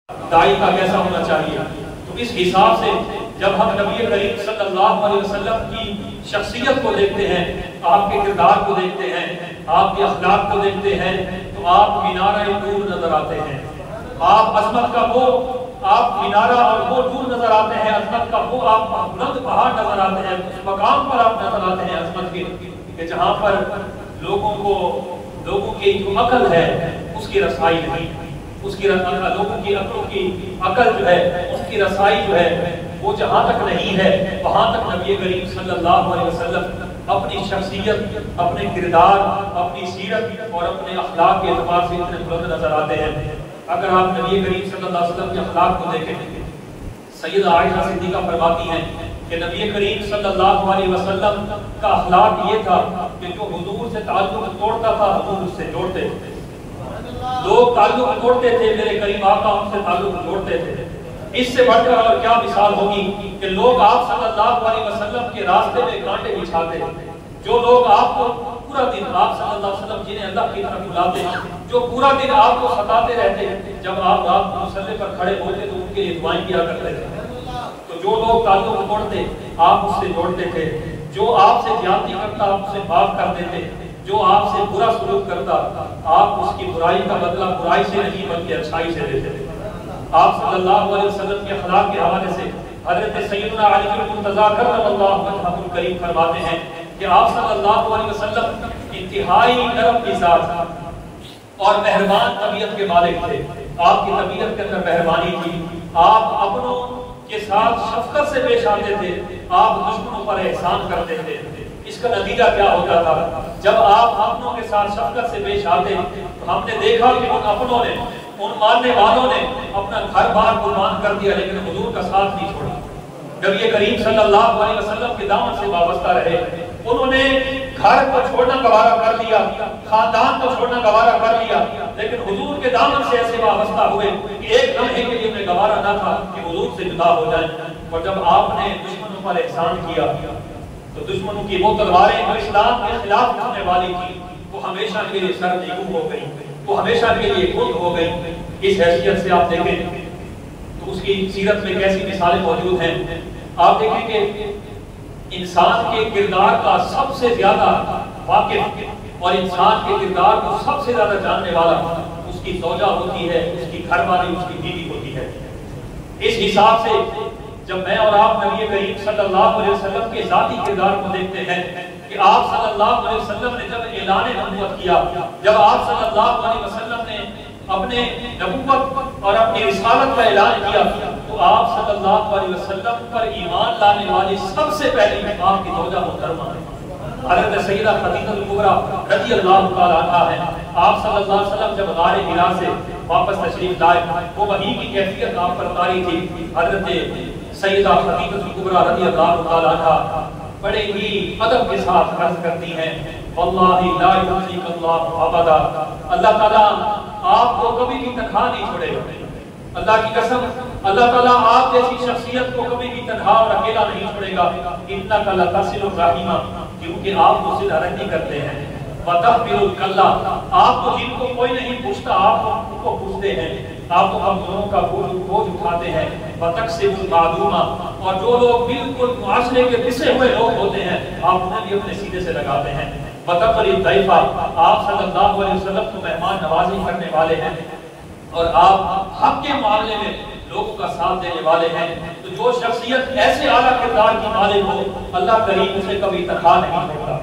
داعی کا کیسا ہونا چاہیے. تو اس حساب سے جب ہم نبی کریم صلی اللہ علیہ وسلم کی شخصیت کو دیکھتے ہیں، آپ کے کردار کو دیکھتے ہیں، آپ کے اخلاق کو دیکھتے ہیں، تو آپ مینارہ نور نظر آتے ہیں. آپ عظمت کا وہ آپ مینارہ اور وہ نور نظر آتے ہیں، عظمت کا وہ آپ بلند پہاڑ نظر آتے ہیں، اس مقام پر آپ نظر آتے ہیں عظمت کے کہ جہاں پر لوگوں کی جو عقل ہے اس کی رسائی نہیں، اس کی لوگوں کی عقلوں کی عقل جو ہے اس کی رسائی جو ہے وہ جہاں تک نہیں ہے، وہاں تک نبی کریم صلی اللہ علیہ وسلم اپنی شخصیت، اپنے کردار، اپنی سیرت اور اپنے اخلاق کے اعتبار سے اتنے بلند نظر آتے ہیں. اگر آپ نبی کریم صلی اللہ علیہ وسلم کے اخلاق کو دیکھیں، سیدہ عائشہ صدیقہ فرماتی ہیں کہ نبی کریم صلی اللہ علیہ وسلم کا اخلاق یہ تھا کہ جو حضور سے تعلق توڑتا تھا حضور اس سے جوڑتے تھے. لوگ تعلق توڑتے تھے، میرے کریم آقا ان سے تعلق جوڑتے تھے. اس سے بڑھ کر اور کیا مثال ہوگی کہ لوگ آپ صلی اللہ علیہ وسلم کے راستے میں کانٹے بچھاتے ہیں. جو لوگ آپ کو پورا دن آپ صلی اللہ علیہ وسلم جنہیں اللہ کی طرف بلاتے ہیں، جو پورا دن آپ کو ستاتے رہتے ہیں، جب آپ رات کو مصلی پر کھڑے ہوتے تو ان کے لیے دعائیں کیا کرتے تھے. تو جو لوگ تعلق توڑتے آپ اس سے جوڑتے تھے. جو آپ سے زیادتی کرتا آپ سے معاف کر دیتے. جو آپ سے برا سلوک کرتا آپ اس کی برائی کا بدلہ برائی سے نہیں بلکہ اچھائی سے دیتے تھے. آپ صلی اللہ علیہ وسلم کے اخلاق کے حوالے سے حضرت سیدنا علی المرتضیٰ کرم اللہ وجہہ الکریم فرماتے ہیں کہ آپ صلی اللہ علیہ وسلم انتہائی نرم مزاج اور مہربان طبیعت کے مالک تھے. آپ کی طبیعت کے اندر مہربانی تھی. آپ اپنوں کے ساتھ شفقت سے پیش آتے تھے. آپ دشمنوں پر احسان کرتے تھے. اس کا نتیجہ کیا ہوتا تھا؟ جب آپ اپنوں کے ساتھ شفقت سے پیش آتے تو ہم نے دیکھا کہ ان اپنوں نے، ان ماننے والوں نے اپنا گھر بار قربان کر دیا لیکن حضور کا ساتھ نہیں چھوڑا. نبی کریم صلی اللہ علیہ وسلم کے دامن سے وابستہ رہے. انہوں نے گھر کو چھوڑنا گوارا کر لیا، خاندان کو چھوڑنا گوارا کر لیا، لیکن حضور کے دامن سے ایسے وابستہ ہوئے کہ ایک لمحے کے لیے انہیں گوارا نہ تھا کہ حضور سے جدا ہو جائیں. اور جب آپ نے دشمنوں پر احسان کیا تو دشمنوں کی وہ تلواریں جو اسلام کے خلاف اٹھنے والی تھی وہ ہمیشہ کے لیے سر نیگو ہو گئی، وہ ہمیشہ کے لیے خود ہو گئی. اس حیثیت سے آپ دیکھیں تو اس کی سیرت میں کیسی مثالیں موجود ہیں. آپ دیکھیں کہ انسان کے کردار کا سب سے زیادہ واقف اور انسان کے کردار کو سب سے زیادہ جاننے والا اس کی زوجہ ہوتی ہے، اس کی گھر والی، اس کی بیوی ہوتی ہے. اس حساب سے جب میں اور آپ نبی کریم صلی اللہ علیہ وسلم کے ذاتی کردار کو دیکھتے ہیں کہ آپ صلی اللہ علیہ وسلم نے جب اعلان نبوت کیا، جب آپ صلی اللہ علیہ وسلم نے اپنے نبوت اور اپنی رسالت کا اعلان کیا تو آپ صلی اللہ علیہ وسلم پر ایمان لانے والی سب سے پہلی آپ کی زوجہ محترمہ ہے حضرت سیدہ خدیجہ کبریٰ رضی اللہ تعالیٰ عنہا ہے. آپ صلی اللہ علیہ وسلم جب غار حرا سے واپس تشریف لائے وہ وحی کی کیفیت آپ پر طاری تھی. حضرت سیدہ خدیجہ کبریٰ رضی اللہ تعالیٰ عنہا بڑے ہی ادب کے ساتھ عرض کرتی ہیں واللہ لا یخزیک اللہ ابدا، اللہ تعالیٰ آپ کو کبھی بھی تنہا نہیں چھوڑے گا. اللہ کی قسم اللہ تعالیٰ آپ جیسی شخصیت کو کبھی بھی تنہا اور اکیلا نہیں چھوڑے گا. انک لتصل الرحیم، کیونکہ آپ کو صلہ رحمی کرتے ہیں. وتحمل الکلہ، آپ کو جن کو کوئی نہیں پوچھتا آپ کو پوچھتے ہیں. آپ کو کمزوروں کا بوجھ اٹھاتے ہیں. وتکسب المعدومہ، اور جو لوگ بالکل معاشرے کے پسے ہوئے لوگ ہوتے ہیں آپ انہیں بھی اپنے سینے سے لگاتے ہیں. وتقری الضیف، آپ صلی اللہ علیہ وسلم کو مہمان نوازی کرنے والے ہیں اور آپ حق کے معاملے میں لوگوں کا ساتھ دینے والے ہیں. تو جو شخصیت ایسے اعلیٰ کردار کی مالک ہو اللہ کریم اسے کبھی تنہا نہیں چھوڑتا،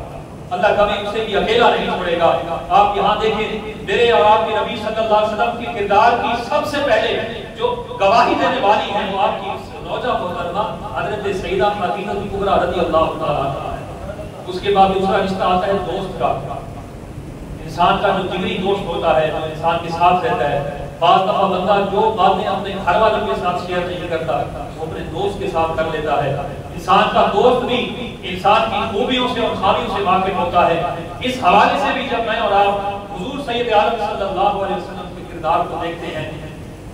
اللہ کبھی اسے بھی اکیلا نہیں چھوڑے گا. آپ یہاں دیکھیں میرے اور آپ کے نبی صلی اللہ علیہ وسلم کے کردار کی سب سے پہلے جو گواہی دینے والی ہیں وہ آپ کی زوجہ محترمہ حضرت سیدہ خدیجہ کبریٰ رضی اللہ تعالیٰ عنہا ہے. اس کے بعد دوسرا رشتہ آتا ہے دوست کا. انسان کا جو جگری دوست ہوتا ہے جو انسان کے ساتھ رہتا ہے، بعض دفعہ بندہ جو باتیں اپنے گھر والوں کے ساتھ شیئر نہیں کرتا وہ اپنے دوست کے ساتھ کر لیتا ہے. انسان کا دوست بھی انسان کی خوبیوں سے اور خامیوں سے واقف ہوتا ہے. اس حوالے سے بھی جب میں اور آپ حضور سید عالم صلی اللہ علیہ وسلم کے کردار کو دیکھتے ہیں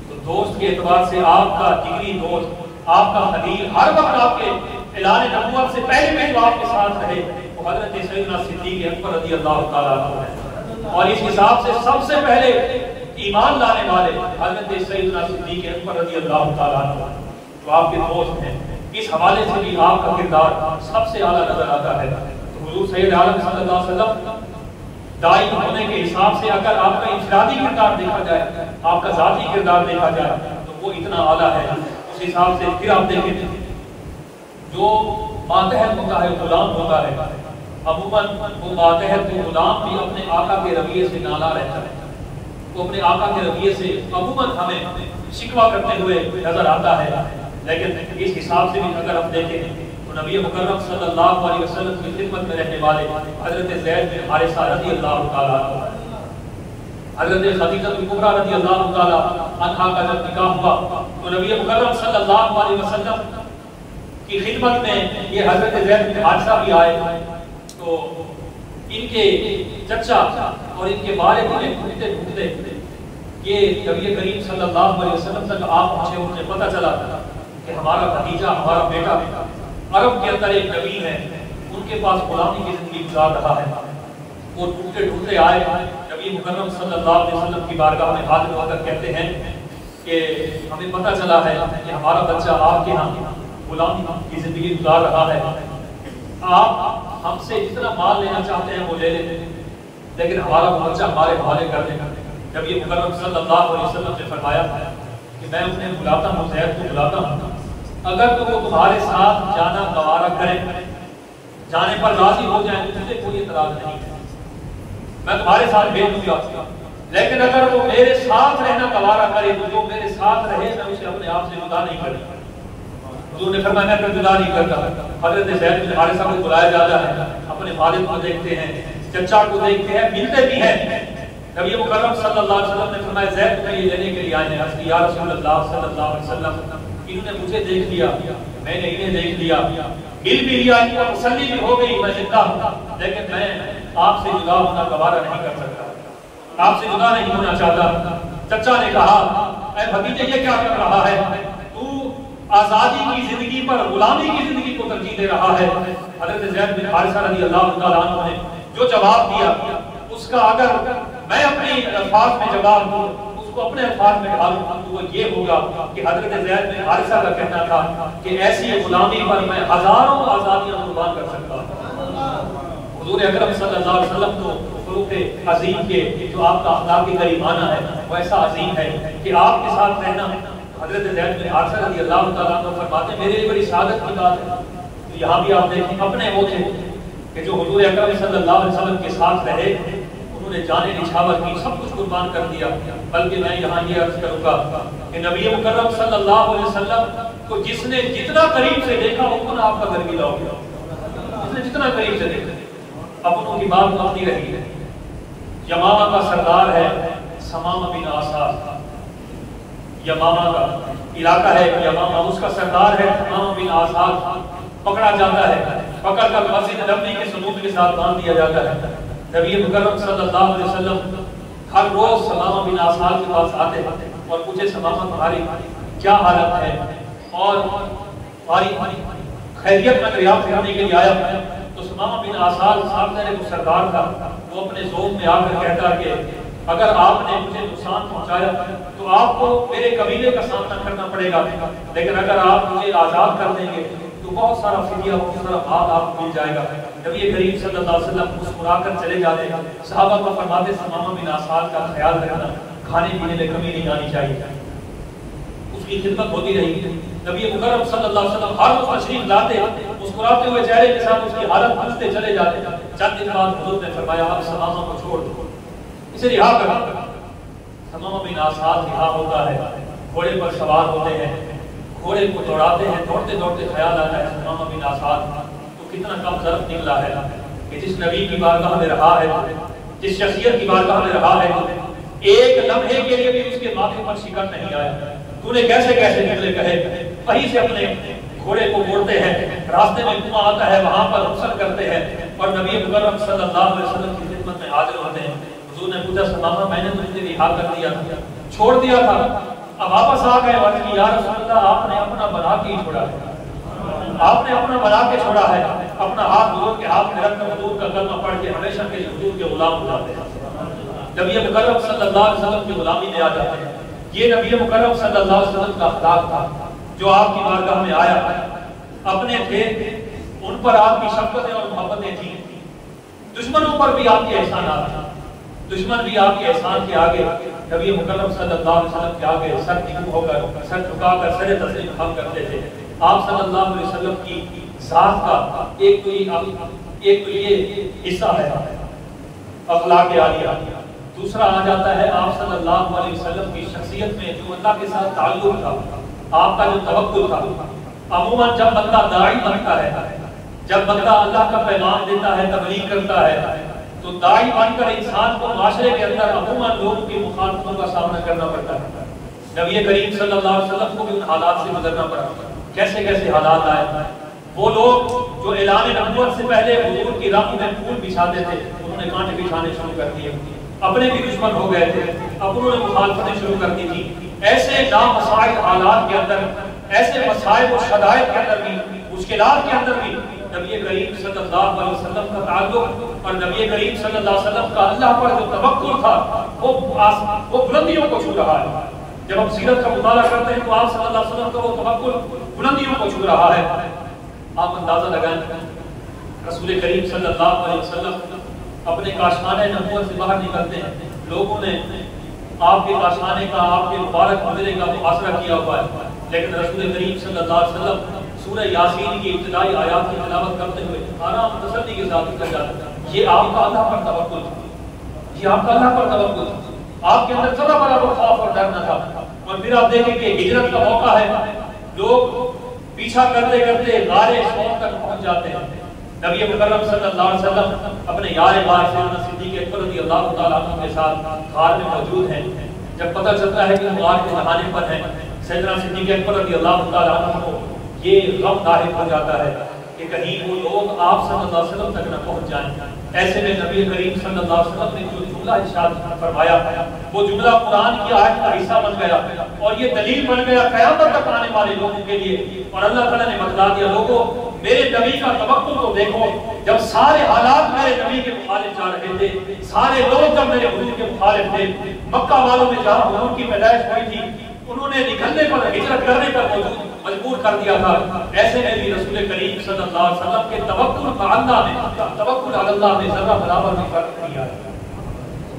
تو دوست کے اعتبار سے آپ کا جگری دوست، آپ کا خلیل، ہر وقت آپ کے اعلان نبوت سے پہلے بھی جو آپ کے ساتھ رہے وہ حضرت سیدنا صدیق اکبر رضی اللہ تعالیٰ عنہ ہے. اور اس حساب سے سب سے پہلے ایمان لانے والے حضرت سیدنا صدیق اکبر رضی اللہ تعالیٰ عنہ جو آپ کے دوست ہیں، اس حوالے سے بھی آپ کا کردار سب سے اعلیٰ نظر آتا ہے۔ تو حضور سید عالم صلی اللہ علیہ وسلم داعی ہونے کے حساب سے اگر آپ کا انفرادی کردار دیکھا جائے، آپ کا ذاتی کردار دیکھا جائے تو وہ اتنا اعلیٰ ہے۔ اس حساب سے پھر آپ دیکھیں جو ماتحت ہوتا ہے غلام ہوتا ہے، عموماً وہ ماتحت غلام بھی اپنے آقا کے رویے سے نالا رہتا ہے، وہ اپنے آقا کے رویے سے عموماً ہمیں شکوہ کرتے ہوئے نظر آتا ہے۔ لیکن اس حساب سے بھی اگر ہم دیکھیں تو نبی مکرم صلی اللہ علیہ وسلم کی خدمت میں رہنے والے حضرت زید بن حارثہ رضی اللہ تعالیٰ عنہ، حضرت خدیجہ کبریٰ رضی اللہ تعالیٰ عنہا کا جب نکاح ہوا تو نبی مکرم صلی اللہ علیہ وسلم کی خدمت میں یہ حضرت زید بن حارثہ بھی آئے تو ان کے چچا اور ان کے والد انہیں ڈھونڈتے ڈھونڈتے یہ نبی کریم صلی اللہ علیہ وسلم تک آپ پہنچے، انہیں پتہ چلا کہ ہمارا بھتیجا، ہمارا بیٹا عرب کے اندر ایک نبی ہے، ان کے پاس غلامی کی زندگی گزار رہا ہے۔ وہ ڈھونڈتے ڈھونڈتے آئے، نبی مکرم صلی اللہ علیہ وسلم کی بارگاہ میں حاضر ہو کر کہتے ہیں کہ ہمیں پتہ چلا ہے کہ ہمارا بچہ آپ کے ہاں غلامی کی زندگی گزار رہا ہے، آپ ہم سے جتنا مال لینا چاہتے ہیں وہ لے لیں، لیکن ہمارا بچہ ہمارے حوالے کر دیں۔ جب یہ مکرم صلی اللہ علیہ وسلم نے فرمایا کہ میں انہیں بلاتا ہوں، زید کو بلاتا ہوں، اگر تو وہ تمہارے ساتھ جانا گوارا کریں، جانے پر راضی ہو جائیں تو مجھے کوئی اعتراض نہیں ہے، میں تمہارے ساتھ بھیج دوں گا، لیکن اگر وہ میرے ساتھ رہنا گوارا کرے تو جو میرے ساتھ رہے میں اسے اپنے آپ سے جدا نہیں کرتا۔ حضور نے فرمایا میں جدا نہیں کرتا۔ حضرت زید بن حارثہ کو بلایا جاتا ہے، اپنے والد کو دیکھتے ہیں، چچا کو دیکھتے ہیں، ملتے بھی ہیں۔ نبی مکرم صلی اللہ علیہ وسلم نے فرمایا زید کو یہ لینے کے لیے آئے ہیں، یا رسول اللہ صلی اللہ علیہ وسلم انہوں نے مجھے دیکھ لیا، میں نے انہیں دیکھ لیا، مل بھی لیا، ان کو تسلی بھی ہو گئی، میں زندہ ہوں، لیکن میں آپ سے جدا ہونا گوارا نہیں کر سکتا، آپ سے جدا نہیں ہونا چاہتا۔ چچا نے کہا اے بھتیجے یہ کیا کر رہا ہے، تو آزادی کی زندگی پر غلامی کی زندگی کو ترجیح دے رہا ہے۔ حضرت زید بن حارثہ رضی اللہ تعالیٰ عنہ نے جو جواب دیا اس کا اگر میں اپنی الفاظ میں جواب دوں، اس کو اپنے الفاظ میں ڈالوں تو وہ یہ ہوگا کہ حضرت زید بن حارثہ کا کہنا تھا کہ ایسی غلامی پر میں ہزاروں آزادیاں قربان کر سکتا ہوں۔ حضور اکرم صلی اللہ علیہ وسلم تو خلق عظیم کے جو آپ کا اخلاق کریمانہ ہے وہ ایسا عظیم ہے کہ آپ کے ساتھ رہنا، حضرت زید بن حارثہ رضی اللہ تعالیٰ عنہ فرماتے ہیں میرے لیے بڑی سعادت کی بات ہے۔ تو یہاں بھی آپ دیکھیں اپنے وہ تھے کہ جو حضور اکرم صلی اللہ علیہ وسلم کے ساتھ رہے، انہوں نے جان نچھاور کی، سب کچھ قربان کر دیا۔ بلکہ میں یہاں یہ عرض کروں گا کہ نبی مکرم صلی اللہ علیہ وسلم کو جس نے جتنا قریب سے دیکھا اتنا آپ کا گھر گلا ہو گیا، جس نے جتنا قریب سے دیکھا۔ اپنوں کی بات اپنی رہی ہے، یمامہ کا سردار ہے سمامہ بن آساد، یمامہ کا علاقہ ہے یمامہ، اس کا سردار ہے سمامہ بن آساد، پکڑا جاتا ہے، پکڑ کر مسجد نبوی کے ثبوت کے ساتھ باندھ دیا جاتا ہے۔ نبی مکرم صلی اللہ علیہ وسلم ہر روز سمامہ بن آساد کے پاس آتے اور پوچھے سمامہ تمہاری کیا حالت ہے اور تمہاری خیریت میں دریافت کرنے کے لیے آیا۔ تو سمامہ بن آساد صاحب نے جو سردار تھا وہ اپنے زوم میں آ کر کہتا کہ اگر آپ نے مجھے نقصان پہنچایا تو آپ کو میرے قبیلے کا سامنا کرنا پڑے گا، لیکن اگر آپ مجھے آزاد کر دیں گے تو بہت سارا فدیہ، بہت سارا مال آپ کو مل جائے گا۔ نبی کریم صلی اللہ علیہ وسلم مسکرا کر چلے جاتے، صحابہ کو فرماتے سمامہ بن آساد کا خیال رکھنا، کھانے پینے میں کمی نہیں آنی چاہیے، اس کی خدمت ہوتی رہی۔ نبی مکرم صلی اللہ علیہ وسلم ہر وقت تشریف لاتے، مسکراتے ہوئے چہرے کے ساتھ اس کی حالت پوچھتے چلے جاتے۔ چند دن بعد حضور نے فرمایا آپ سمامہ کو چھوڑ دو، اسے رہا کر۔ سمامہ بن آساد رہا ہوتا ہے، گھوڑے پر سوار ہوتے ہیں، گھوڑے کو دوڑاتے ہیں، دوڑتے دوڑتے خیال آتا ہے سمامہ بن آساد تو کتنا کم ظرف نکلا ہے کہ جس نبی کی بارگاہ میں رہا ہے، جس شخصیت کی بارگاہ میں رہا ہے، ایک لمحے کے لیے بھی اس کے ماتھے پر شکن نہیں آیا۔ تو نے کیسے کیسے نکلے کہے، وہیں سے اپنے گھوڑے کو موڑتے ہیں، راستے میں کنواں آتا ہے وہاں پر غسل کرتے ہیں اور نبی مکرم صلی اللہ علیہ وسلم کی خدمت میں حاضر ہوتے ہیں۔ حضور نے پوچھا سمامہ میں نے تجھے رہا کر دیا تھا، چھوڑ دیا تھا، اب واپس آ گئے، اور کہ یا رسول اللہ آپ نے اپنا بنا کے ہی چھوڑا ہے، آپ نے اپنا بنا کے چھوڑا ہے، اپنا ہاتھ حضور کے ہاتھ میں رکھ کر حضور کا کلمہ پڑھ کے ہمیشہ کے حضور کے غلام ہو جاتے ہیں۔ نبی مکرم صلی اللہ علیہ وسلم کی غلامی میں آ جاتے ہیں۔ یہ نبی مکرم صلی اللہ علیہ وسلم کا اخلاق تھا جو آپ کی بارگاہ میں آیا، اپنے تھے، ان پر آپ کی شفقتیں اور محبتیں تھیں، دشمنوں پر بھی آپ کے احسانات تھے، دشمن بھی آپ کے احسان کے آگے نبی مکرم صلی اللہ علیہ وسلم کے آگے سر نکو ہو کر، سر جھکا کر سر تسلیم خم کرتے تھے۔ آپ صلی اللہ علیہ وسلم کی ذات کا ایک تو یہ حصہ ہے اخلاق عالیہ، دوسرا آ جاتا ہے آپ صلی اللہ علیہ وسلم کی شخصیت میں جو اللہ کے ساتھ تعلق تھا، آپ کا جو توکل تھا۔ عموماً جب بندہ داعی بنتا ہے، جب بندہ اللہ کا پیغام دیتا ہے، تبلیغ کرتا ہے، تو داعی بن کر انسان کو معاشرے کے اندر عموماً لوگوں کی مخالفتوں کا سامنا کرنا پڑتا ہے۔ نبی کریم صلی اللہ علیہ وسلم کو بھی ان حالات سے گزرنا پڑا۔ کیسے کیسے حالات آئے؟ وہ لوگ جو اعلان نبوت سے پہلے حضور کی راہ میں پھول بچھاتے تھے، انہوں نے کانٹے بچھانے شروع کر دیے، اپنے بھی دشمن ہو گئے تھے، اب انہوں نے مخالفتیں شروع کر دی تھی۔ ایسے نامساعد حالات کے اندر، ایسے مسائل و شدائد کے اندر بھی، مشکلات کے اندر بھی نبی کریم صلی اللہ علیہ وسلم کا تعلق اور نبی کریم صلی اللہ علیہ وسلم کا اللہ پر جو توکل تھا وہ بلندیوں کو چھو رہا ہے۔ جب ہم سیرت کا مطالعہ کرتے ہیں تو آپ صلی اللہ علیہ وسلم کا وہ توکل بلندیوں کو چھو رہا ہے۔ آپ اندازہ لگائیں، رسول کریم صلی اللہ علیہ وسلم اپنے کاشانہ نبوت سے باہر نکلتے ہیں، لوگوں نے آپ کے کاشانے کا، آپ کے مبارک منظرے کا محاصرہ کیا ہوا ہے، لیکن رسول کریم صلی اللہ علیہ وسلم سورہ یاسین کی ابتدائی آیات کی تلاوت کرتے ہوئے آرام تسلی کے ساتھ نکل جاتے ہیں۔ یہ آپ کا اللہ پر توکل تھا، یہ آپ کا اللہ پر توکل تھا، آپ کے اندر ذرا برابر خوف اور ڈر نہ تھا۔ اور پھر آپ دیکھیں کہ ہجرت کا موقع ہے، لوگ پیچھا کرتے کرتے غار ثور تک پہنچ جاتے ہیں۔ نبی مکرم صلی اللہ علیہ وسلم اپنے یار غار سیدنا صدیق اکبر رضی اللہ تعالیٰ عنہ کے ساتھ غار میں موجود ہیں۔ جب پتہ چلتا ہے کہ وہ غار کے نہانے پر ہیں، سیدنا صدیق اکبر رضی اللہ تعالیٰ عنہ کو یہ غم ظاہر ہو جاتا ہے کہ کہیں وہ لوگ آپ صلی اللہ علیہ وسلم تک نہ پہنچ جائیں۔ ایسے میں نبی کریم صلی اللہ علیہ وسلم نے جو جملہ ارشاد فرمایا، وہ جملہ قرآن کی آیت کا حصہ بن گیا اور یہ دلیل بن گیا قیامت تک آنے والے لوگوں کے لیے۔ اور اللہ تعالیٰ نے بتلا دیا، لوگوں میرے نبی کا توکل تو دیکھو، جب سارے حالات میرے نبی کے مخالف جا رہے تھے، سارے لوگ جب میرے حضور کے مخالف تھے، مکہ والوں میں جہاں حضور کی پیدائش ہوئی تھی انہوں نے نکلنے پر، ہجرت کرنے پر مجبور کر دیا تھا، ایسے میں بھی رسول کریم صلی اللہ علیہ وسلم کے توکل علی اللہ نے ذرہ برابر بھی فرق نہیں آیا۔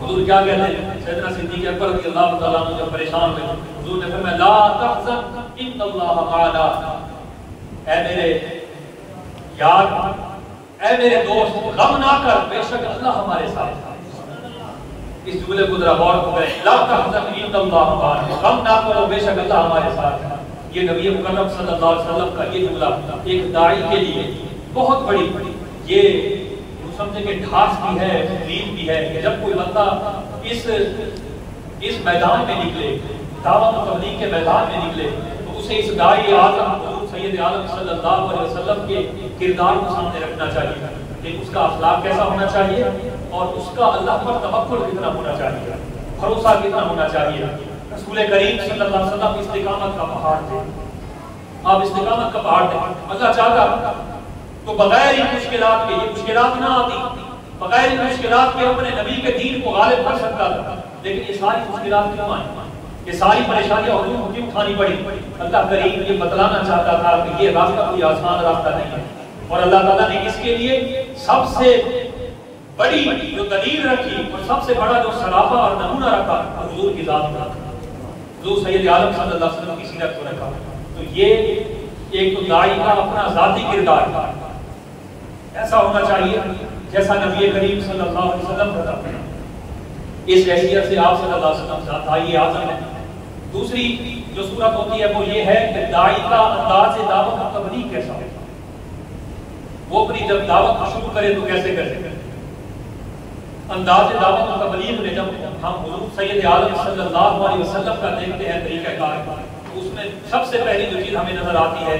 حضور کیا کہتے ہیں؟ سیدنا صدیق اکبر رضی اللہ تعالیٰ عنہ جب پریشان ہوئے، حضور نے فرمایا لا تحزن ان اللہ معنا، اے میرے یار، اے میرے دوست، غم نہ کر، بے شک اللہ ہمارے ساتھ ہے۔ اس جملے کو ذرا غور کریں، لا تحزن ان اللہ معنا، غم نہ کرو، بے شک اللہ ہمارے ساتھ ہے۔ یہ نبی مکرم صلی اللہ علیہ وسلم کا یہ جملہ ایک داعی کے لیے بہت بڑی یہ سمجھے کہ ڈھاس بھی ہے، تکلیف بھی ہے کہ جب کوئی بندہ اس میدان میں نکلے، دعوت و تبلیغ کے میدان میں نکلے، تو اسے اس داعی اعظم سید عالم صلی اللہ علیہ وسلم کے کردار کو سامنے رکھنا چاہیے کہ اس کا اخلاق کیسا ہونا چاہیے اور اس کا اللہ پر توکل کتنا ہونا چاہیے، بھروسہ کتنا ہونا چاہیے۔ رسول کریم صلی اللہ علیہ وسلم استقامت کا پہاڑ تھے، آپ استقامت کا پہاڑ تھے۔ اللہ چاہتا تو بغیر ان مشکلات کے، یہ مشکلات نہ آتی، بغیر ان مشکلات کے اپنے نبی کے دین کو غالب کر سکتا تھا، لیکن یہ ساری مشکلات کیوں آئیں، یہ ساری پریشانیاں حضور کو کیوں اٹھانی پڑی؟ اللہ کریم یہ بتلانا چاہتا تھا کہ یہ راستہ کوئی آسان راستہ نہیں ہے، اور اللہ تعالیٰ نے اس کے لیے سب سے بڑی جو دلیل رکھی اور سب سے بڑا جو صلافہ اور نمونہ رکھا حضور کی ذات میں، حضور سید عالم صلی اللہ علیہ وسلم کی سیرت کو رکھا۔ تو یہ ایک تو داعی کا اپنا ذاتی کردار ایسا ہونا چاہیے جیسا نبی کریم صلی اللہ علیہ وسلم کا تھا، اس حیثیت سے آپ صلی اللہ علیہ وسلم داعی اعظم ہے۔ دوسری جو صورت ہوتی ہے وہ یہ ہے کہ داعی کا انداز دعوت و تبلیغ کیسا ہے، وہ اپنی جب دعوت کو شروع کرے تو کیسے کرے۔ انداز دعوت و تبلیغ میں جب ہم حضور سید عالم صلی اللہ علیہ وسلم کا دیکھتے ہیں طریقہ کار، اس میں سب سے پہلی جو چیز ہمیں نظر آتی ہے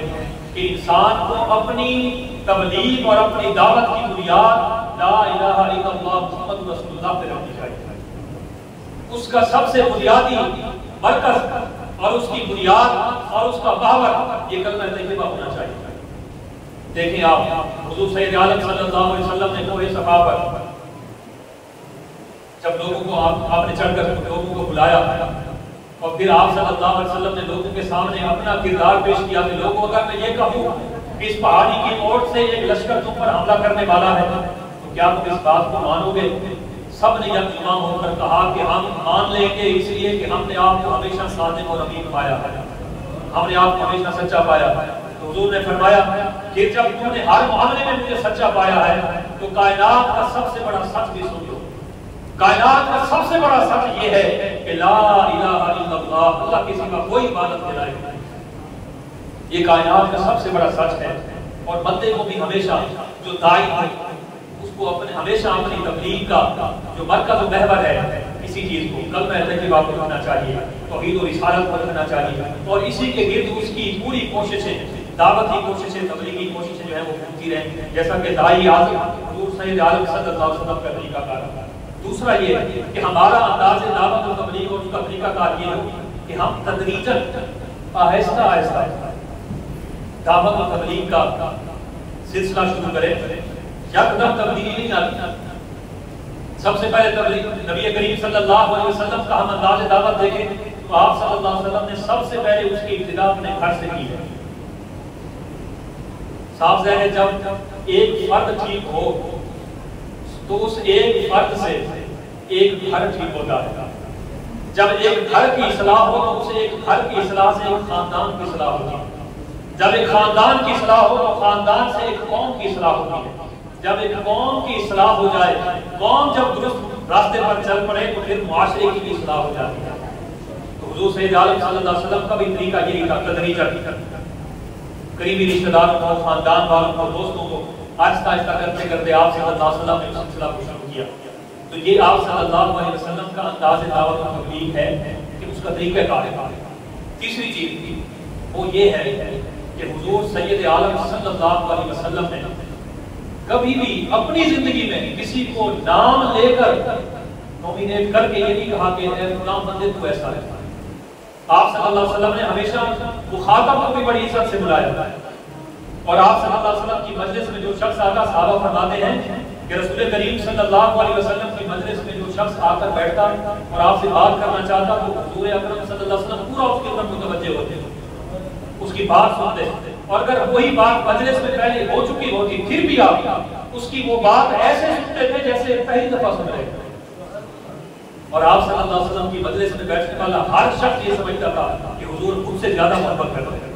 کہ انسان کو اپنی تبلیغ اور اپنی دعوت کی بنیاد لا الہ الا اللہ محمد رسول اللہ پہ رکھنی چاہیے۔ اس کا سب سے بنیادی مرکز اور اس کی بنیاد اور اس کا محور یہ کلمہ طیبہ ہونا چاہیے۔ دیکھیں آپ حضور سید عالم صلی اللہ علیہ وسلم نے کوہ صفا پر جب لوگوں کو آپ نے چڑھ کر لوگوں کو بلایا اور پھر آپ صلی اللہ علیہ وسلم نے لوگوں کے سامنے اپنا کردار پیش کیا کہ لوگوں اگر میں یہ کہوں کہ اس پہاڑی کی اوٹ سے ایک لشکر تم پر حملہ کرنے والا ہے تو کیا تم اس بات کو مانو گے؟ سب نے یکجہاں ہو کر کہا کہ ہم مان لیں گے، اس لیے کہ ہم نے آپ کو ہمیشہ صادق اور امین پایا ہے، ہم نے آپ کو ہمیشہ سچا پایا ہے۔ تو حضور نے فرمایا کہ جب تم نے ہر معاملے میں مجھے سچا پایا ہے تو کائنات کا سب سے بڑا سچ بھی سن لو۔ کائنات کا سب سے بڑا سچ یہ ہے کہ لا الہ الا اللہ، اللہ کے سوا کوئی عبادت کے لائق نہیں۔ یہ کائنات کا سب سے بڑا سچ ہے۔ اور بندے کو بھی ہمیشہ جو داعی ہے اس کو اپنے ہمیشہ اپنی تبلیغ کا جو مرکز و محور ہے کسی چیز کو کلمہ طیبہ کو رکھنا چاہیے، توحید و رسالت کو رکھنا چاہیے، اور اسی کے گرد اس کی پوری کوششیں، دعوتی کوششیں، تبلیغی کوششیں جو ہیں وہ ہوتی رہیں، جیسا کہ داعی اعظم حضور سید عالم صلی اللہ علیہ وسلم کا طریقہ کار ہے۔ دوسرا یہ کہ ہمارا انداز دعوت و تبلیغ اور اس کا طریقہ کار یہ ہو کہ ہم تدریجاً آہستہ آہستہ دعوت و تبلیغ کا سلسلہ شروع کریں۔ یکدم تبدیلی نہیں آتی۔ سب سے پہلے تبلیغ نبی کریم صلی اللہ علیہ وسلم کا ہم انداز دعوت دیکھیں تو آپ صلی اللہ علیہ وسلم نے سب سے پہلے اس کی ابتدا اپنے گھر سے کی ہے۔ صاف ظاہر ہے جب ایک فرد ٹھیک ہو تو اس ایک فرد سے ایک گھر ٹھیک ہوتا ہے۔ جب ایک گھر کی اصلاح ہو تو اسے ایک گھر کی اصلاح سے ایک خاندان کی اصلاح ہوتی ہے۔ جب ایک خاندان کی اصلاح ہو تو خاندان سے ایک قوم کی اصلاح ہوتی ہے۔ جب ایک قوم کی اصلاح ہو جائے، قوم جب درست راستے پر چل پڑے تو پھر معاشرے کی بھی اصلاح ہو جاتی ہے۔ تو حضور سید عالم صلی اللہ علیہ وسلم کا بھی طریقہ یہی تھا، تدریجاً قریبی رشتہ داروں کو، خاندان والوں کو، دوستوں کو آہستہ آہستہ کرتے کرتے آپ صلی اللہ علیہ وسلم نے اس سلسلہ کو شروع کیا۔ تو یہ آپ صلی اللہ علیہ وسلم کا انداز دعوت و تبلیغ ہے کہ اس کا طریقہ کار ہے۔ تیسری چیز وہ یہ ہے کہ حضور سید عالم صلی اللہ علیہ وسلم نے کبھی بھی اپنی زندگی میں کسی کو نام لے کر نومینیٹ کر کے یہ نہیں کہا کہ اے فلاں بندے تو ایسا ہے۔ آپ صلی اللہ علیہ وسلم نے ہمیشہ مخاطب کو بھی بڑی عزت سے بلایا، اور آپ صلی اللہ علیہ وسلم کی مجلس میں جو شخص آتا، صحابہ فرماتے ہیں کہ رسول کریم صلی اللہ علیہ وسلم کی مجلس میں جو شخص آ کر بیٹھتا اور آپ سے بات کرنا چاہتا تو حضور اکرم صلی اللہ علیہ وسلم پورا اس کی طرف متوجہ ہوتے، اس کی بات سنتے، اور اگر وہی بات مجلس میں پہلے ہو چکی ہوتی پھر بھی آپ اس کی وہ بات ایسے سنتے تھے جیسے پہلی دفعہ سن رہے تھے۔ اور آپ صلی اللہ علیہ وسلم کی مجلس میں بیٹھنے والا ہر شخص یہ سمجھتا تھا کہ حضور خود سے زیادہ محبت کرتے ہیں،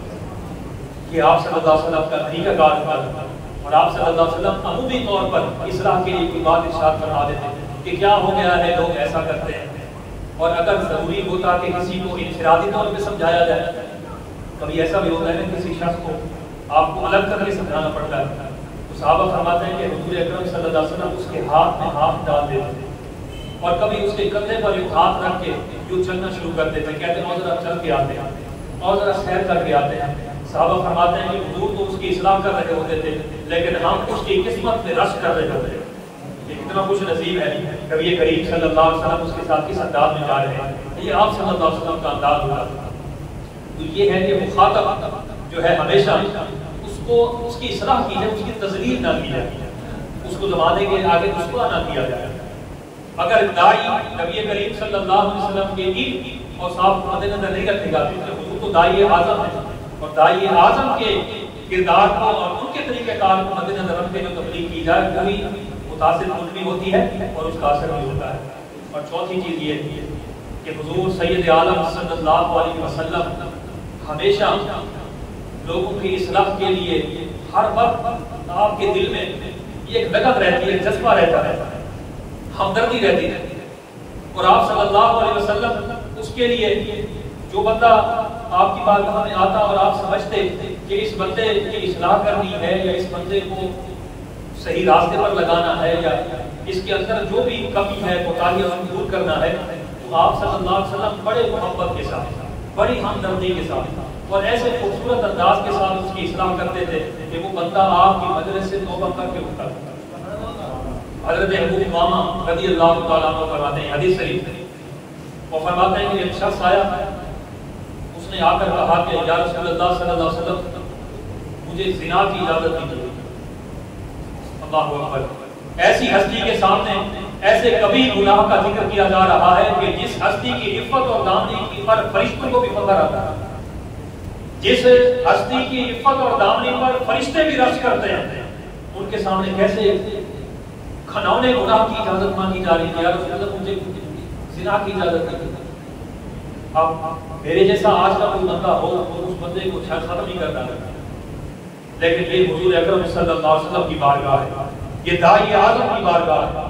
کہ آپ صلی اللہ علیہ وسلم کا طریقہ کار تھا۔ اور آپ صلی اللہ علیہ وسلم عمومی طور پر اصلاح کے لیے کوئی بات ارشاد فرما دیتے کہ کیا ہو گیا ہے، لوگ ایسا کرتے ہیں، اور اگر ضروری ہوتا کہ کسی کو انفرادی طور پہ سمجھایا جائے، کبھی ایسا بھی ہوتا ہے کہ کسی شخص کو آپ کو الگ کر کے سمجھانا پڑتا ہے، تو صحابہ فرماتے ہیں کہ حضور اکرم صلی اللہ علیہ وسلم اس کے ہاتھ میں ہاتھ ڈال دیتے تھے، اور کبھی اس کے کندھے پر ایک ہاتھ رکھ کے یوں چلنا شروع کر دیتے ہیں، کہتے ہیں اور ذرا چل کے آتے ہیں، اور ذرا سیر کر کے آتے ہیں۔ صحابہ فرماتے ہیں کہ حضور تو اس کی اصلاح کر رہے ہوتے تھے لیکن ہم اس کی قسمت میں رشک کر رہے ہوتے ہیں۔ یہ کتنا خوش نصیب ہے کبھی یہ کریم صلی اللہ علیہ وسلم اس کے ساتھ کس انداز میں جا رہے ہیں، یہ آپ صلی اللہ علیہ وسلم کا انداز ہوتا ہے۔ تو یہ ہے کہ مخاطب جو ہے ہمیشہ اس کو اس کی اصلاح کی جائے، اس کی تذلیل نہ کی جائے، اس کو زمانے کے آگے رسوا نہ کیا جائے۔ اگر داعی نبی کریم صلی اللہ علیہ وسلم کے علم اور صاحب کو مد نظر نہیں رکھے گا تو حضور تو داعی اعظم ہے، اور داعی اعظم کے کردار کو اور ان کے طریقہ کار کو مد نظر رکھ کے جو تبلیغ کی جائے وہی متاثر کن بھی ہوتی ہے اور اس کا اثر بھی ہوتا ہے۔ اور چوتھی چیز یہ ہے کہ حضور سید عالم صلی اللہ علیہ وسلم ہمیشہ لوگوں کی اصلاح کے لیے ہر وقت آپ کے دل میں یہ ایک لگن رہتی ہے، جذبہ رہتا ہے، ہمدردی رہتی ہے، اور آپ صلی اللہ علیہ وسلم اس کے لیے جو بندہ آپ کی بارگاہ میں آتا اور آپ سمجھتے کہ اس بندے کی اصلاح کرنی ہے یا اس بندے کو صحیح راستے پر لگانا ہے یا اس کے اندر جو بھی کمی ہے کوتاہیاں دور کرنا ہے، تو آپ صلی اللہ علیہ وسلم بڑے محبت کے ساتھ، بڑی ہمدردی کے ساتھ اور ایسے خوبصورت انداز کے ساتھ اس کی اصلاح کرتے تھے کہ وہ بندہ آپ کی مجلس سے توبہ کر کے اٹھتا تھا۔ حضرت ابو امامہ رضی اللہ تعالیٰ عنہ فرماتے ہیں، حدیث شریف وہ فرماتے ہیں کہ ایک شخص آیا، اس نے آ کر کہا کہ یا رسول اللہ صلی اللہ علیہ وسلم مجھے زنا کی اجازت دیجیے۔ اللہ اکبر، ایسی ہستی کے سامنے، ایسے کبھی گناہ کا ذکر کیا جا رہا ہے کہ جس ہستی کی عفت اور دامنی پر فرشتوں کو بھی فخر آتا ہے، جس ہستی کی عفت اور دامنی پر فرشتے بھی رشک کرتے ہیں، ان کے سامنے کیسے کھنونے گناہ کی اجازت مانگی جا رہی ہے؟ یا رسول اللہ مجھے زنا کی اجازت نہیں۔ اب میرے جیسا آج کا کوئی بندہ ہو اس بندے کو ختم نہیں کرتا، لیکن یہ حضور اکرم صلی اللہ علیہ وسلم کی بارگاہ ہے، یہ داعی اعظم کی بارگاہ ہے۔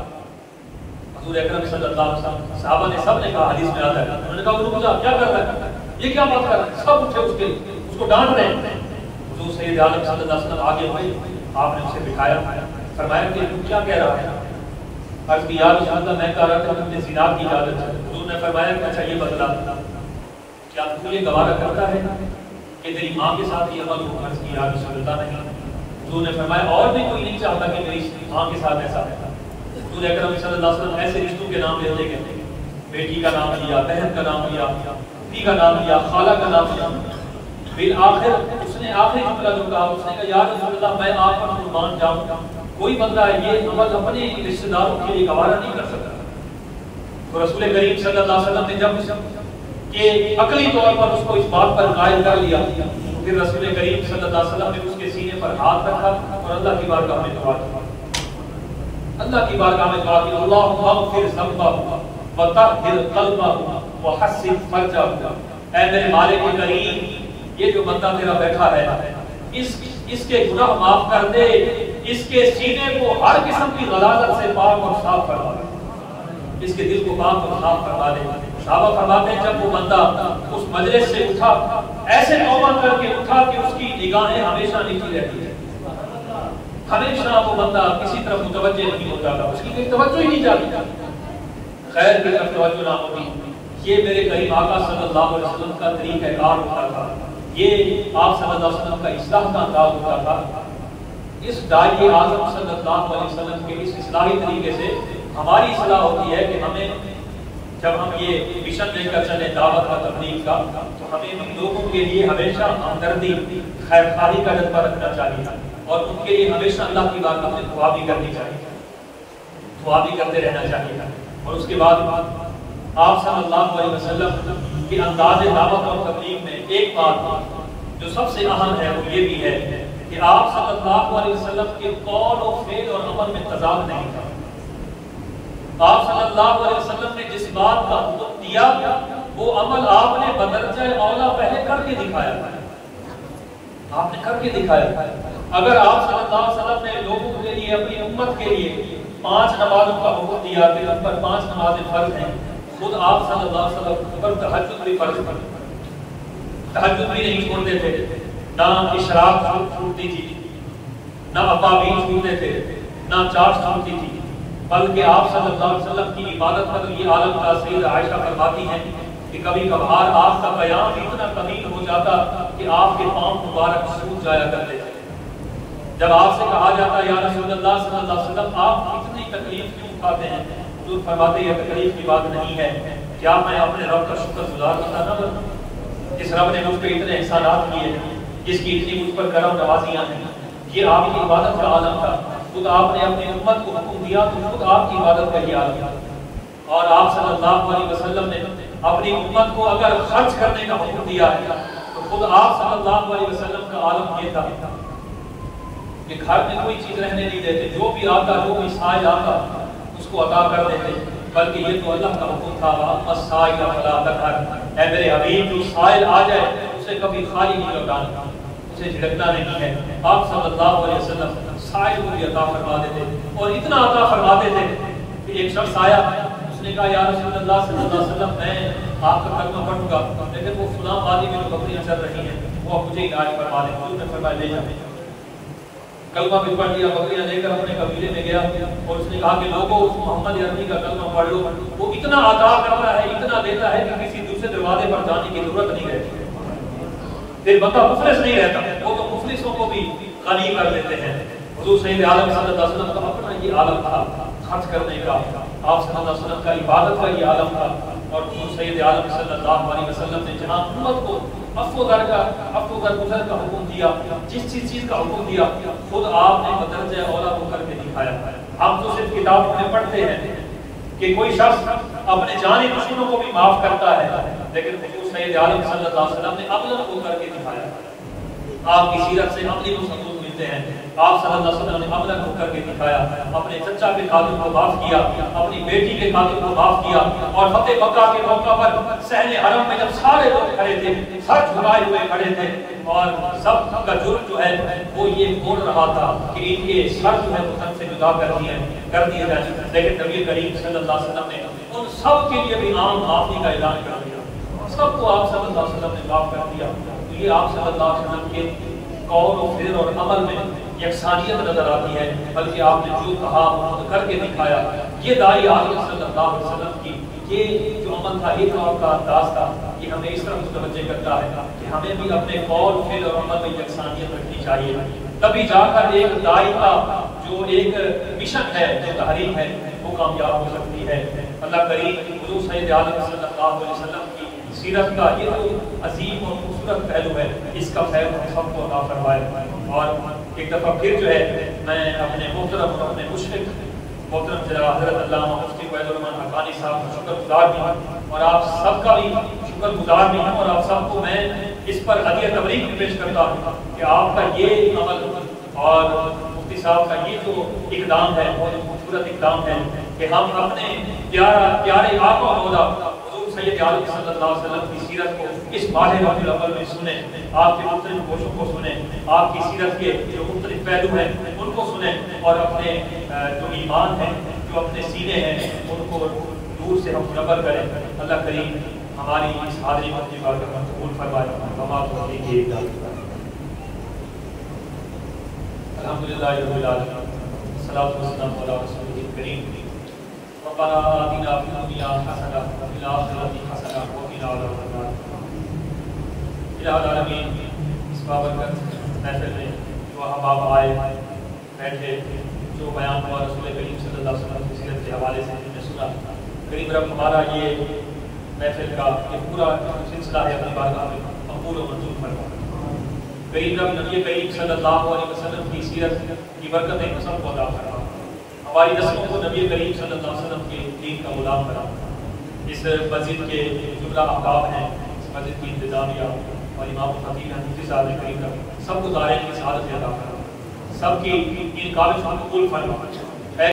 حضور اکرم صلی اللہ علیہ وسلم صحابہ نے سب نے کہا، حدیث میں آتا ہے، انہوں نے کہا رک جا، کیا کر رہا ہے، یہ کیا بات کر رہا ہے؟ سب اٹھے اس کو ڈانٹ رہے ہیں۔ حضور سید عالم صلی اللہ علیہ وسلم آگے ہوئے، آپ نے اسے بٹھایا، فرمایا کہ تو کیا کہہ رہا ہے؟ عرض کی یا رسول اللہ میں کہہ رہا تھا کہ مجھے زنا کی اجازت ہے۔ حضور نے فرمایا کہ اچھا یہ بدلا، کیا تو یہ گوارا کرتا ہے کہ تیری ماں کے ساتھ یہ عمل ہو؟ عرض کی یا رسول اللہ نہیں۔ حضور نے فرمایا اور بھی کوئی نہیں چاہتا کہ میری ماں کے ساتھ ایسا ہے؟ حضور اکرم صلی اللہ علیہ وسلم ایسے رشتوں کے نام لیتے گئے، بیٹی کا نام لیا، بہن کا نام لیا، پھی کا نام لیا، خالہ کا نام لیا۔ بالآخر اس نے آخری جملہ جو کہا، اس نے کہا یا رسول اللہ میں آپ پر قربان جاؤں، کوئی بندہ یہ عمل اپنے رشتہ داروں کے لیے گوارا نہیں کر سکتا۔ تو رسول کریم صلی اللہ علیہ وسلم نے جب کہ عقلی طور پر اس کو اس بات پر قائل کر لیا، پھر رسول کریم صلی اللہ علیہ وسلم نے اس کے سینے پر ہاتھ رکھا اور اللہ کی بارگاہ میں دعا کی، اللہ کی بارگاہ میں دعا کی، اللہم اغفر ذنبہ وطہر قلبہ وحسن فرجہ۔ اے میرے مالک کریم، یہ جو بندہ تیرا بیٹھا ہے اس کے گناہ معاف کر دے، اس کے سینے کو ہر قسم کی غلاظت سے پاک اور صاف فرما دے، اس کے دل کو پاک اور صاف فرما دے۔ صحابہ فرماتے ہیں جب وہ بندہ اس مجلس سے اٹھا، ایسے توبہ کر کے اٹھا کہ اس کی نگاہیں ہمیشہ نیچی رہتی ہے، ہمیشہ وہ بندہ کسی طرف متوجہ نہیں ہوتا تھا، اس کی کوئی توجہ ہی نہیں جاتی، خیر کی طرف توجہ نہ ہوتی۔ یہ میرے کریم آقا صلی اللہ علیہ وسلم کا طریقہ کار ہوتا تھا، یہ آپ صلی اللہ علیہ وسلم کا اصلاح کا انداز ہوتا تھا۔ اس داعی اعظم صلی اللہ علیہ وسلم کے اس اصلاحی طریقے سے ہماری اصلاح ہوتی ہے کہ ہمیں جب ہم یہ مشن لے کر چلیں دعوت اور تبلیغ کا، تو ہمیں ان لوگوں کے لیے ہمیشہ ہمدردی خیر خواہی کا جذبہ رکھنا چاہیے اور ان کے لیے ہمیشہ اللہ کی بارگاہ میں دعا بھی کرنی چاہیے، دعا بھی کرتے رہنا چاہیے۔ اور اس کے بعد آپ صلی اللہ علیہ وسلم کے انداز دعوت اور تبلیغ میں ایک بات جو سب سے اہم ہے وہ یہ بھی ہے کہ آپ صلی اللہ علیہ وسلم کے قول و فعل اور عمل میں تضاد نہیں تھا۔ آپ صلی اللہ علیہ وسلم نے جس بات کا حکم دیا وہ عمل آپ نے بدرجہ اولا پہلے کر کے دکھایا، آپ نے کر کے دکھایا۔ اگر آپ صلی اللہ علیہ وسلم نے لوگوں کے لیے اپنی امت کے لیے 5 نمازوں کا حکم دیا کہ ان پر 5 نمازیں فرض ہیں، خود آپ صلی اللہ علیہ وسلم پر تہجد بھی فرض تھی، تہجد بھی نہیں چھوڑتے تھے، نہ اشراق چھوٹتی تھی، نہ ابابین چھوٹتے تھے، نہ چاش چھوٹتی تھی، بلکہ آپ صلی اللہ علیہ وسلم کی عبادت پر یہ عالم کا سیدہ عائشہ فرماتی ہیں کہ کبھی کبھار آپ کا قیام اتنا طویل ہو جاتا کہ آپ کے پاؤں مبارک سوج جایا کرتے تھے۔ جب آپ سے کہا جاتا یا رسول اللہ صلی اللہ علیہ وسلم آپ اتنی تکلیف کیوں اٹھاتے ہیں، حضور فرماتے یہ تکلیف کی بات نہیں ہے، کیا میں اپنے رب کا شکر گزار بندہ نہ بنوں؟ جس رب نے مجھ پہ اتنے احسانات کیے ہیں، جس کی اتنی مجھ پر کرم نوازیاں ہیں، یہ آپ کی عبادت کا عالم تھا، خود آپ نے اپنی امت کو حکم دیا تو خود آپ کی عبادت کا یہ عالم تھا۔ اور آپ صلی اللہ علیہ وسلم نے اپنی امت کو اگر خرچ کرنے کا حکم دیا ہے تو خود آپ صلی اللہ علیہ وسلم کا عالم یہ تھا کہ گھر میں کوئی چیز رہنے نہیں دیتے، جو بھی آتا جو بھی سائل آتا اس کو عطا کر دیتے، بلکہ یہ تو اللہ کا حکم تھا السائل فلا تنہر، اے میرے حبیب جو سائل آ جائے اسے کبھی خالی نہیں لوٹانا، اسے جھڑکنا نہیں ہے۔ آپ صلی اللہ علیہ وسلم سائل کو بھی عطا فرما دیتے اور اتنا عطا فرماتے تھے کہ ایک شخص آیا، اس نے کہا یا رسول اللہ صلی اللہ علیہ وسلم میں آپ کا کلمہ پڑھوں گا لیکن وہ فلاں وادی میں جو بکریاں چل رہی ہیں وہ مجھے علاج فرما دیں۔ حضور نے فرمایا لے جائیں، کلمہ بھی پڑھ لیا، بکریاں لے کر اپنے قبیلے میں گیا اور اس نے کہا کہ لوگوں اس محمد عربی کا کلمہ پڑھ لو، وہ اتنا عطا کرتا ہے، اتنا دیتا ہے کہ کسی دوسرے دروازے پر جانے کی ضرورت نہیں رہتی، پھر بندہ مفلس نہیں رہتا، وہ تو مفلسوں کو بھی غنی کر لیتے ہیں۔ حضور سید عالم صلی اللہ علیہ وسلم کا اپنا یہ عالم تھا خرچ کرنے کا، آپ صلی اللہ علیہ وسلم کا عبادت کا یہ عالم تھا، اور حضور سید عالم صلی اللہ علیہ وسلم نے جہاں امت کو عفو در گزر کا حکم دیا، جس چیز کا حکم دیا خود آپ نے بدرجہ اولا وہ کر کے دکھایا۔ ہم تو صرف کتابوں میں پڑھتے ہیں کہ کوئی شخص اپنے جانی دشمنوں کو بھی معاف کرتا ہے، لیکن حضور سید عالم صلی اللہ علیہ وسلم نے عملاً کو کر کے دکھایا۔ آپ کی سیرت سے عملی کو ثبوت ملتے ہیں۔ آپ صلی اللہ علیہ وسلم نے عملاً کو کر کے دکھایا، اپنے چچا کے قاتل کو معاف کیا، اپنی بیٹی کے قاتل کو معاف کیا، اور فتح مکہ کے موقع پر صحن حرم میں جب سارے لوگ کھڑے تھے، سر جھکائے ہوئے کھڑے تھے، اور سب کا جرم جو ہے وہ یہ بول رہا تھا کہ ان کے سر جو ہے وہ تن سے جدا کر دیے جائیں، لیکن نبی کریم صلی اللہ علیہ وسلم نے ان سب کے لیے بھی عام معافی کا اعلان کر دیا، سب کو آپ صلی اللہ علیہ وسلم نے معاف کر دیا۔ تو یہ آپ صلی اللہ علیہ وسلم کے قول و فعل اور عمل میں یکسانیت نظر آتی ہے، بلکہ آپ نے جو کہا وہ کر کے دکھایا۔ یہ داعی عالم صلی اللہ علیہ وسلم کی یہ جو عمل تھا، یہ جو آپ کا انداز تھا، یہ ہمیں اس طرح متوجہ کرتا ہے کہ ہمیں بھی اپنے قول فعل اور عمل میں یکسانیت رکھنی چاہیے، تبھی جا کر ایک داعی کا جو ایک مشن ہے، جو تحریک ہے، وہ کامیاب ہو سکتی ہے۔ اللہ کریم حضور سید عالم صلی اللہ علیہ وسلم کی سیرت کا یہ جو عظیم اور خوبصورت پہلو ہے، اس کا فیض ہم سب کو عطا فرمائے۔ اور ایک دفعہ پھر جو ہے میں اپنے محترم اور اپنے مشرق محترم جناب حضرت علامہ مفتی فیض الرحمان حقانی صاحب کا شکر گزار بھی ہوں، اور آپ سب کا بھی شکر گزار بھی ہوں، اور آپ سب کو میں اس پر ہدیہ تبریک بھی پیش کرتا ہوں کہ آپ کا یہ عمل اور مفتی صاحب کا یہ جو اقدام ہے، بہت خوبصورت اقدام ہے کہ ہم اپنے پیارے آقا مولا حضور سید عالم صلی اللہ علیہ وسلم کی سیرت کو اس ماہ ربیع الاول میں سنیں، آپ کے مختلف گوشوں کو سنیں، آپ کی سیرت کے جو مختلف پہلو ہیں ان کو سنیں، اور اپنے جو ایمان ہیں، جو اپنے سینے ہیں، ان کو دور سے ہم منور کریں۔ اللہ کریم ہماری اس حاضری کو اپنی بارگاہ میں قبول فرمائے۔ الحمدللہ رب العالمین، الصلاۃ والسلام علی رسولہ الکریم، ربنا آتنا فی الدنیا حسنہ وفی الآخرۃ حسنہ وقنا عذاب النار۔ الہ العالمین، اس بابرکت محفل میں جو احباب آئے بیٹھے، جو بیان ہوا رسول کریم صلی اللہ علیہ وسلم کی سیرت کے حوالے سے ہم نے سنا، کریم رب ہمارا یہ محفل کا یہ پورا سلسلہ ہے اپنی بارگاہ میں مقبول و منظور فرما۔ کریم رب نبی کریم صلی اللہ علیہ وسلم کی سیرت کی برکتیں ہم سب کو عطا فرما، ہماری نسلوں کو نبی کریم صلی اللہ علیہ وسلم کے دین کا غلام بنا۔ اس مسجد کے جملہ احباب ہیں، اس مسجد کی انتظامیہ اور امام الخطیب ہیں، مفتی صاحب کریم رب سب کو دارین کی سعادت عطا فرما، سب کی ان کاوشوں کو قبول فرما۔